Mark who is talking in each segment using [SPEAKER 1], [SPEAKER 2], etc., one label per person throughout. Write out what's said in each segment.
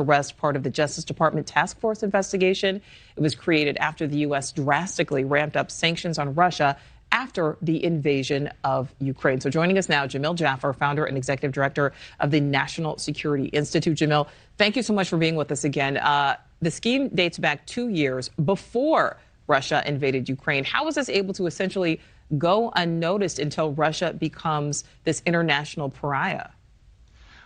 [SPEAKER 1] arrest, part of the Justice Department task force investigation. It was created after the U.S. drastically ramped up sanctions on Russia after the invasion of Ukraine. So joining us now, Jamil Jaffer, founder and executive director of the National Security Institute. Jamil, thank you so much for being with us again. The scheme dates back 2 years before Russia invaded Ukraine. How was this able to essentially go unnoticed until Russia becomes this international pariah?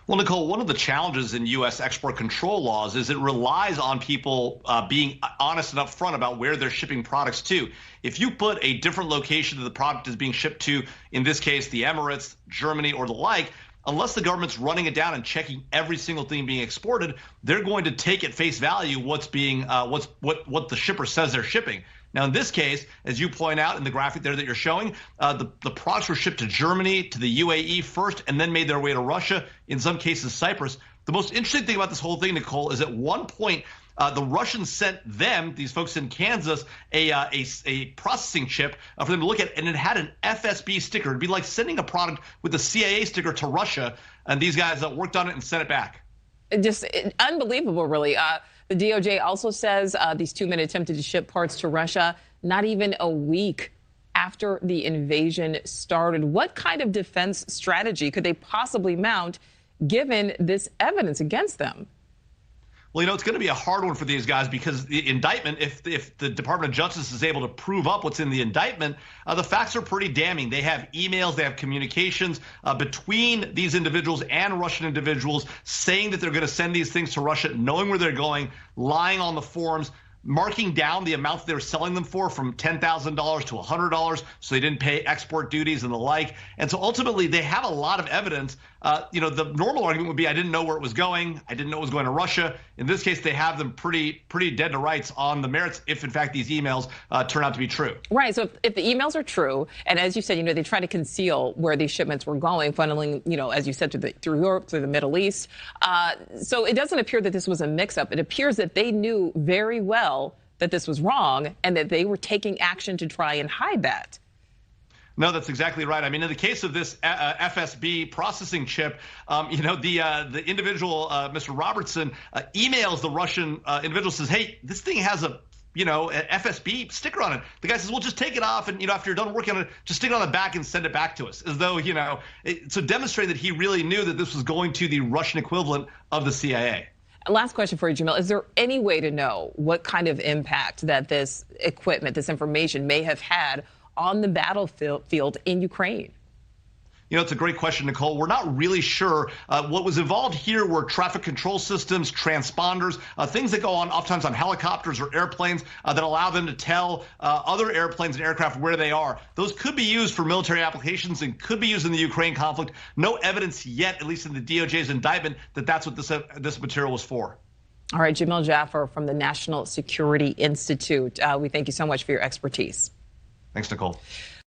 [SPEAKER 2] Well, Nicole, one of the challenges in U.S. export control laws is it relies on people being honest and upfront about where they're shipping products to. If you put a different location that the product is being shipped to, in this case, the Emirates, Germany, or the like, unless the government's running it down and checking every single thing being exported, they're going to take at face value what's being what the shipper says they're shipping. Now, in this case, as you point out in the graphic there that you're showing, the products were shipped to Germany, to the UAE first, and then made their way to Russia, in some cases Cyprus. The most interesting thing about this whole thing, Nicole, is at one point, the Russians sent them, these folks in Kansas, a processing chip for them to look at, and it had an FSB sticker. It'd be like sending a product with a CIA sticker to Russia, and these guys worked on it and sent it back.
[SPEAKER 1] Just unbelievable, really. The DOJ also says these two men attempted to ship parts to Russia not even a week after the invasion started. What kind of defense strategy could they possibly mount given this evidence against them?
[SPEAKER 2] Well, you know, it's going to be a hard one for these guys because the indictment, if the Department of Justice is able to prove up what's in the indictment, the facts are pretty damning. They have emails, they have communications between these individuals and Russian individuals saying that they're going to send these things to Russia, knowing where they're going, lying on the forms, marking down the amount they were selling them for from $10,000 to $100, so they didn't pay export duties and the like. And so ultimately, they have a lot of evidence. You know, the normal argument would be, I didn't know where it was going. I didn't know it was going to Russia. In this case, they have them pretty dead to rights on the merits if, in fact, these emails turn out to be true.
[SPEAKER 1] Right. So if the emails are true, and as you said, you know, they try to conceal where these shipments were going, funneling, you know, as you said, through Europe, through the Middle East. So it doesn't appear that this was a mix-up. It appears that they knew very well that this was wrong and that they were taking action to try and hide that.
[SPEAKER 2] No, that's exactly right. I mean, in the case of this FSB processing chip, you know, the individual, Mr. Robertson, emails the Russian individual, says, hey, this thing has a, you know, an FSB sticker on it. The guy says, well, just take it off. And, you know, after you're done working on it, just stick it on the back and send it back to us, as though, you know, so demonstrating that he really knew that this was going to the Russian equivalent of the CIA.
[SPEAKER 1] Last question for you, Jamil. Is there any way to know what kind of impact that this equipment, this information may have had on the battlefield in Ukraine?
[SPEAKER 2] You know, it's a great question, Nicole. We're not really sure. What was involved here were traffic control systems, transponders, things that go on oftentimes on helicopters or airplanes that allow them to tell other airplanes and aircraft where they are. Those could be used for military applications and could be used in the Ukraine conflict. No evidence yet, at least in the DOJ's indictment, that that's what this material was for.
[SPEAKER 1] All right, Jamil Jaffer from the National Security Institute. We thank you so much for your expertise.
[SPEAKER 2] Thanks, Nicole.